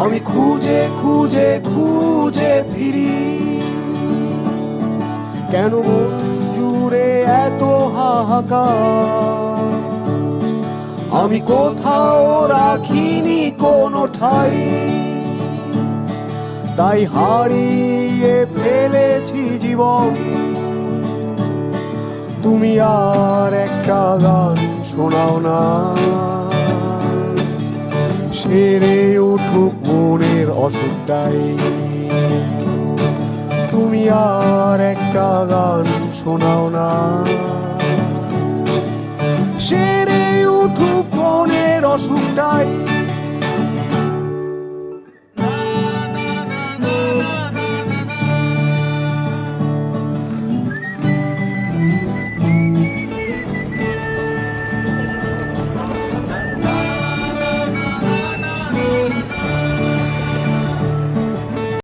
আমি খুঁজে খুঁজে খুঁজে ফিরি, কেন মন জুড়ে এত হাহাকার? আমি কোথাও রাখিনি কোনো ঠাই, তাই হারিয়ে ফেলেছি জীবন। তুমি আর একটা গান শোনাও না, সেরে উঠুক মনের অসুখটাই। তুমি আর একটা গান শোনাও না, সেরে উঠুক মনের অসুখটা।